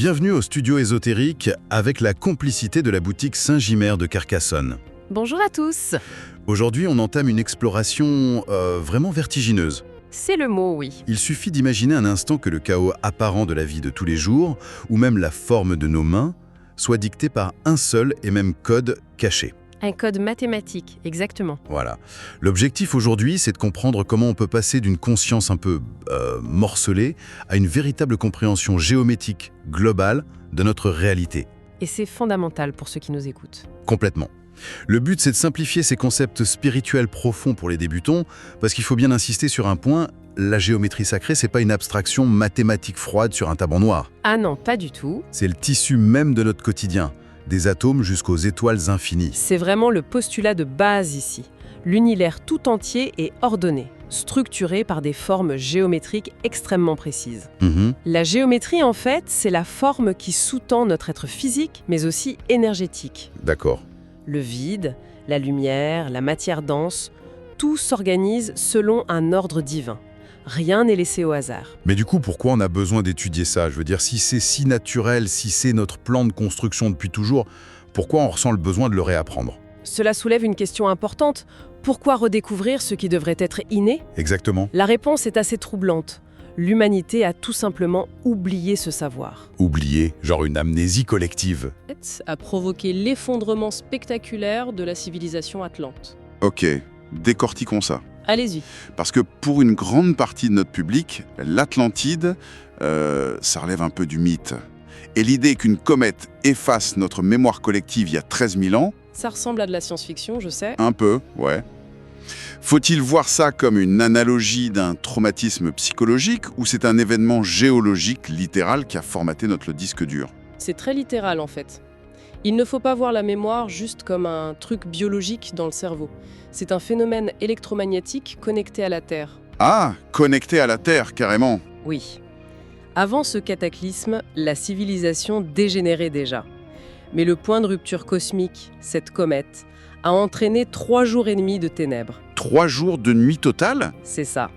Bienvenue au studio ésotérique avec la complicité de la boutique Saint-Gimère de Carcassonne. Bonjour à tous. Aujourd'hui, on entame une exploration vraiment vertigineuse. C'est le mot, oui. Il suffit d'imaginer un instant que le chaos apparent de la vie de tous les jours, ou même la forme de nos mains, soit dicté par un seul et même code caché. Un code mathématique, exactement. Voilà. L'objectif aujourd'hui, c'est de comprendre comment on peut passer d'une conscience un peu morcelée à une véritable compréhension géométrique globale de notre réalité. Et c'est fondamental pour ceux qui nous écoutent. Complètement. Le but, c'est de simplifier ces concepts spirituels profonds pour les débutants, parce qu'il faut bien insister sur un point, la géométrie sacrée, c'est pas une abstraction mathématique froide sur un tableau noir. Ah non, pas du tout. C'est le tissu même de notre quotidien, des atomes jusqu'aux étoiles infinies. C'est vraiment le postulat de base ici. L'univers tout entier est ordonné, structuré par des formes géométriques extrêmement précises. La géométrie, en fait, c'est la forme qui sous-tend notre être physique, mais aussi énergétique. D'accord. Le vide, la lumière, la matière dense, tout s'organise selon un ordre divin. Rien n'est laissé au hasard. Mais du coup, pourquoi on a besoin d'étudier ça? Je veux dire, si c'est si naturel, si c'est notre plan de construction depuis toujours, pourquoi on ressent le besoin de le réapprendre? Cela soulève une question importante. Pourquoi redécouvrir ce qui devrait être inné? Exactement. La réponse est assez troublante. L'humanité a tout simplement oublié ce savoir. Oublier, genre une amnésie collective. A provoqué l'effondrement spectaculaire de la civilisation atlante. Ok, décortiquons ça. Allez-y. Parce que pour une grande partie de notre public, l'Atlantide, ça relève un peu du mythe. Et l'idée qu'une comète efface notre mémoire collective il y a 13 000 ans, Ça ressemble à de la science-fiction, je sais. un peu, ouais. Faut-il voir ça comme une analogie d'un traumatisme psychologique ou c'est un événement géologique littéral qui a formaté notre disque dur? C'est très littéral en fait. Il ne faut pas voir la mémoire juste comme un truc biologique dans le cerveau. C'est un phénomène électromagnétique connecté à la Terre. Ah, connecté à la Terre, carrément. Oui. Avant ce cataclysme, la civilisation dégénérait déjà. Mais le point de rupture cosmique, cette comète, a entraîné 3 jours et demi de ténèbres. 3 jours de nuit totale? C'est ça.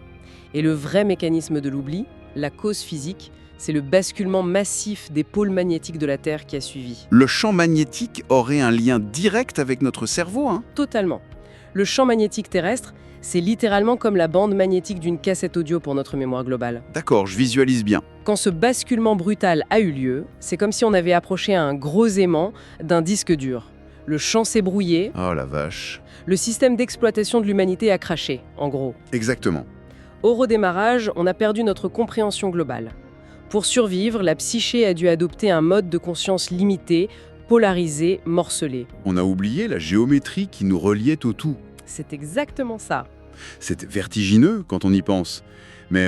Et le vrai mécanisme de l'oubli, la cause physique, c'est le basculement massif des pôles magnétiques de la Terre qui a suivi. Le champ magnétique aurait un lien direct avec notre cerveau, hein? Totalement. Le champ magnétique terrestre, c'est littéralement comme la bande magnétique d'une cassette audio pour notre mémoire globale. D'accord, je visualise bien. Quand ce basculement brutal a eu lieu, c'est comme si on avait approché un gros aimant d'un disque dur. Le champ s'est brouillé, Oh la vache. le système d'exploitation de l'humanité a craché, en gros. Exactement. Au redémarrage, on a perdu notre compréhension globale. Pour survivre, la psyché a dû adopter un mode de conscience limité, polarisé, morcelé. On a oublié la géométrie qui nous reliait au tout. C'est exactement ça. C'est vertigineux quand on y pense. Mais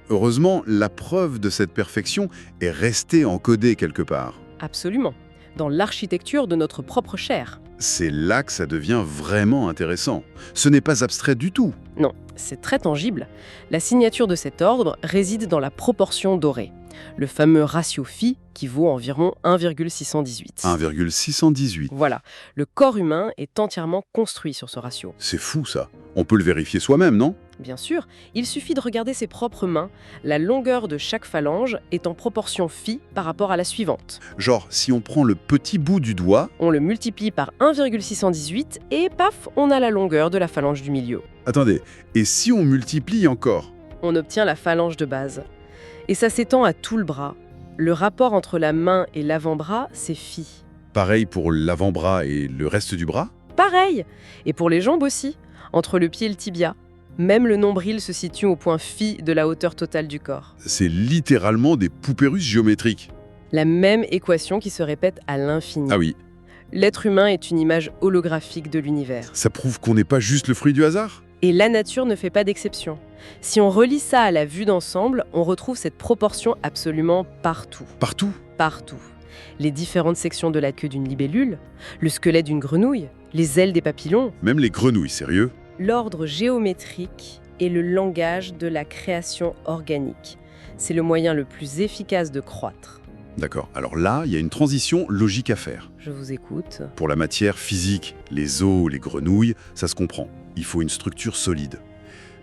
heureusement, la preuve de cette perfection est restée encodée quelque part. Absolument. Dans l'architecture de notre propre chair. C'est là que ça devient vraiment intéressant. Ce n'est pas abstrait du tout. Non, c'est très tangible. La signature de cet ordre réside dans la proportion dorée. Le fameux ratio phi qui vaut environ 1,618. 1,618. Voilà, le corps humain est entièrement construit sur ce ratio. C'est fou ça. On peut le vérifier soi-même, non? Bien sûr, il suffit de regarder ses propres mains. La longueur de chaque phalange est en proportion phi par rapport à la suivante. Genre, si on prend le petit bout du doigt... On le multiplie par 1,618 et paf, on a la longueur de la phalange du milieu. Attendez, et si on multiplie encore? On obtient la phalange de base. Et ça s'étend à tout le bras. Le rapport entre la main et l'avant-bras, c'est phi. Pareil pour l'avant-bras et le reste du bras? Pareil. Et pour les jambes aussi, entre le pied et le tibia. Même le nombril se situe au point phi de la hauteur totale du corps. C'est littéralement des poupées russes géométriques. La même équation qui se répète à l'infini. Ah oui, L'être humain est une image holographique de l'univers. ça prouve qu'on n'est pas juste le fruit du hasard? Et la nature ne fait pas d'exception. Si on relie ça à la vue d'ensemble, on retrouve cette proportion absolument partout. Partout? Partout. Les différentes sections de la queue d'une libellule, le squelette d'une grenouille, les ailes des papillons, Même les grenouilles, sérieux? l'ordre géométrique est le langage de la création organique. C'est le moyen le plus efficace de croître. D'accord, alors là, il y a une transition logique à faire. Je vous écoute. Pour la matière physique, les os, les grenouilles, ça se comprend. Il faut une structure solide.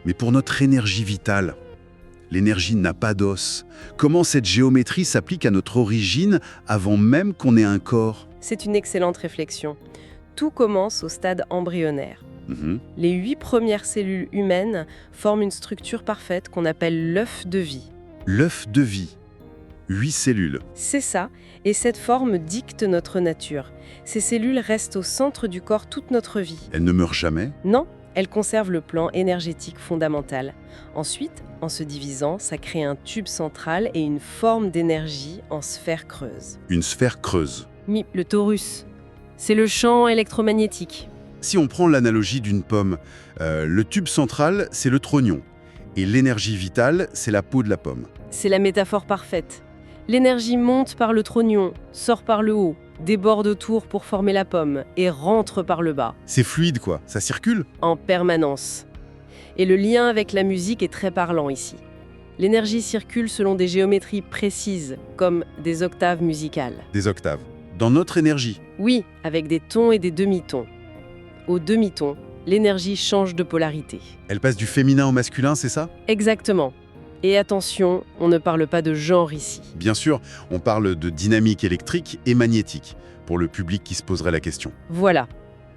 Mais pour notre énergie vitale, L'énergie n'a pas d'os. Comment cette géométrie s'applique à notre origine avant même qu'on ait un corps? C'est une excellente réflexion. Tout commence au stade embryonnaire. Les 8 premières cellules humaines forment une structure parfaite qu'on appelle l'œuf de vie. L'œuf de vie. 8 cellules. C'est ça, et cette forme dicte notre nature. Ces cellules restent au centre du corps toute notre vie. Elles ne meurent jamais? Non, elles conservent le plan énergétique fondamental. Ensuite, en se divisant, ça crée un tube central et une forme d'énergie en sphère creuse. Une sphère creuse. Oui, le torus. C'est le champ électromagnétique. Si on prend l'analogie d'une pomme, le tube central, c'est le trognon. Et l'énergie vitale, c'est la peau de la pomme. C'est la métaphore parfaite. L'énergie monte par le trognon, sort par le haut, déborde autour pour former la pomme et rentre par le bas. C'est fluide, quoi. Ça circule. En permanence. Et le lien avec la musique est très parlant ici. L'énergie circule selon des géométries précises, comme des octaves musicales. Des octaves. Dans notre énergie. Oui, avec des tons et des demi-tons. Au demi-ton, l'énergie change de polarité. Elle passe du féminin au masculin, c'est ça? Exactement. Et attention, on ne parle pas de genre ici. Bien sûr, on parle de dynamique électrique et magnétique, pour le public qui se poserait la question. Voilà.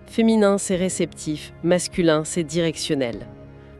Féminin, c'est réceptif. Masculin, c'est directionnel.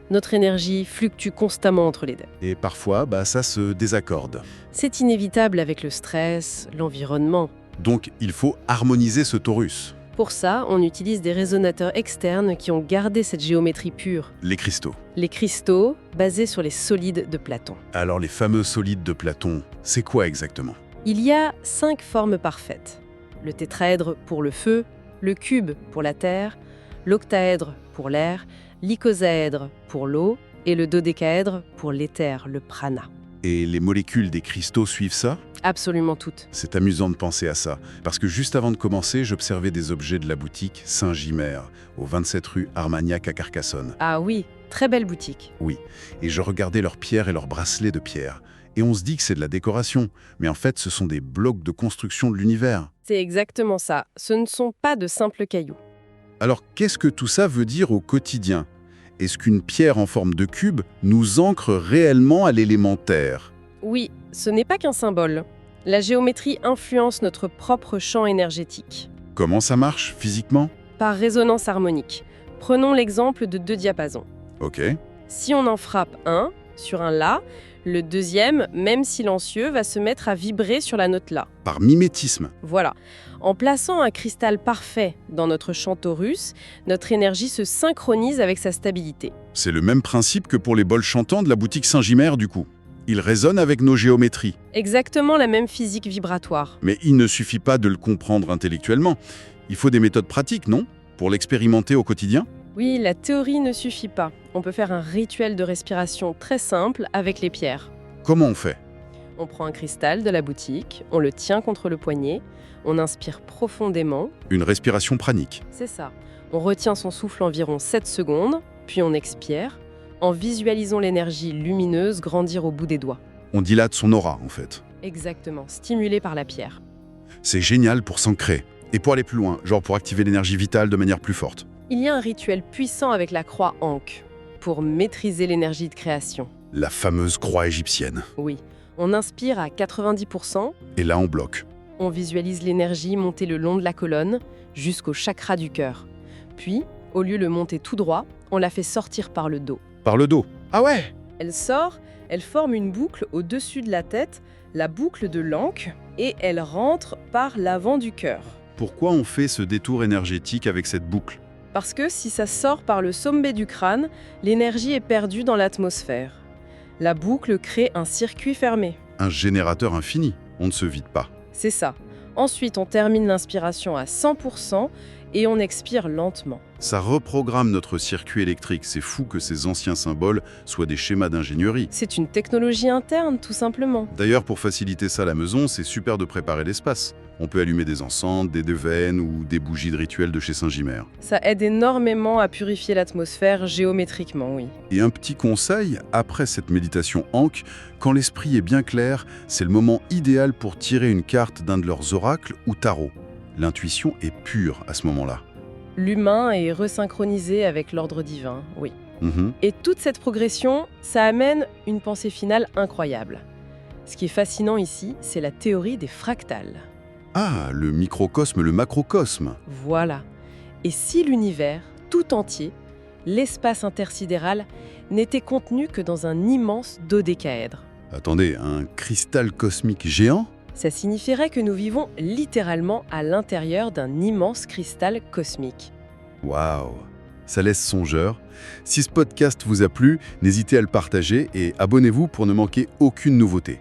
Notre énergie fluctue constamment entre les deux. Et parfois, ça se désaccorde. C'est inévitable avec le stress, l'environnement. Donc, il faut harmoniser ce torus. Pour ça, on utilise des résonateurs externes qui ont gardé cette géométrie pure. Les cristaux. Les cristaux, basés sur les solides de Platon. Alors, les fameux solides de Platon, c'est quoi exactement? Il y a 5 formes parfaites. Le tétraèdre pour le feu, le cube pour la terre, l'octaèdre pour l'air, l'icosaèdre pour l'eau et le dodécaèdre pour l'éther, le prana. Et les molécules des cristaux suivent ça? Absolument toutes. C'est amusant de penser à ça, parce que juste avant de commencer, j'observais des objets de la boutique Saint-Gimer, au 27 rue Armagnac à Carcassonne. Ah oui, très belle boutique. Oui, et je regardais leurs pierres et leurs bracelets de pierre. Et on se dit que c'est de la décoration, mais en fait, ce sont des blocs de construction de l'univers. C'est exactement ça. Ce ne sont pas de simples cailloux. Alors, qu'est-ce que tout ça veut dire au quotidien? Est-ce qu'une pierre en forme de cube nous ancre réellement à l'élémentaire? Oui, ce n'est pas qu'un symbole. La géométrie influence notre propre champ énergétique. Comment ça marche, physiquement? Par résonance harmonique. Prenons l'exemple de 2 diapasons. Ok. Si on en frappe un sur un La, le deuxième, même silencieux, va se mettre à vibrer sur la note La. Par mimétisme. Voilà. En plaçant un cristal parfait dans notre champ torus, notre énergie se synchronise avec sa stabilité. C'est le même principe que pour les bols chantants de la boutique Saint-Gimer, du coup. Ils résonnent avec nos géométries. Exactement la même physique vibratoire. Mais il ne suffit pas de le comprendre intellectuellement. Il faut des méthodes pratiques, non? Pour l'expérimenter au quotidien? Oui, la théorie ne suffit pas. On peut faire un rituel de respiration très simple avec les pierres. Comment on fait? On prend un cristal de la boutique, on le tient contre le poignet, on inspire profondément. Une respiration pranique. C'est ça. On retient son souffle environ 7 secondes, puis on expire, en visualisant l'énergie lumineuse grandir au bout des doigts. On dilate son aura, en fait. Exactement, stimulé par la pierre. C'est génial pour s'ancrer. Et pour aller plus loin, genre pour activer l'énergie vitale de manière plus forte. Il y a un rituel puissant avec la croix Ankh, pour maîtriser l'énergie de création. La fameuse croix égyptienne. Oui, on inspire à 90%, Et là, on bloque. on visualise l'énergie monter le long de la colonne, jusqu'au chakra du cœur. Puis, au lieu de le monter tout droit, on la fait sortir par le dos. Par le dos. Ah ouais! Elle sort, elle forme une boucle au-dessus de la tête, la boucle de l'Ankh, et elle rentre par l'avant du cœur. Pourquoi on fait ce détour énergétique avec cette boucle? Parce que si ça sort par le sommet du crâne, l'énergie est perdue dans l'atmosphère. La boucle crée un circuit fermé. Un générateur infini. On ne se vide pas. C'est ça. Ensuite, on termine l'inspiration à 100% et on expire lentement. Ça reprogramme notre circuit électrique. C'est fou que ces anciens symboles soient des schémas d'ingénierie. C'est une technologie interne, tout simplement. D'ailleurs, pour faciliter ça à la maison, c'est super de préparer l'espace. On peut allumer des encens, des neuvaines ou des bougies de rituel de chez Saint-Gimer. Ça aide énormément à purifier l'atmosphère géométriquement, oui. Et un petit conseil, après cette méditation Ankh, quand l'esprit est bien clair, c'est le moment idéal pour tirer une carte d'un de leurs oracles ou tarots. L'intuition est pure à ce moment-là. L'humain est resynchronisé avec l'ordre divin, oui. Et toute cette progression, ça amène une pensée finale incroyable. Ce qui est fascinant ici, c'est la théorie des fractales. Ah, le microcosme, le macrocosme. Voilà. Et si l'univers, tout entier, l'espace intersidéral, n'était contenu que dans un immense dodécaèdre? Attendez, un cristal cosmique géant? Ça signifierait que nous vivons littéralement à l'intérieur d'un immense cristal cosmique. Waouh! Ça laisse songeur. Si ce podcast vous a plu, n'hésitez à le partager et abonnez-vous pour ne manquer aucune nouveauté.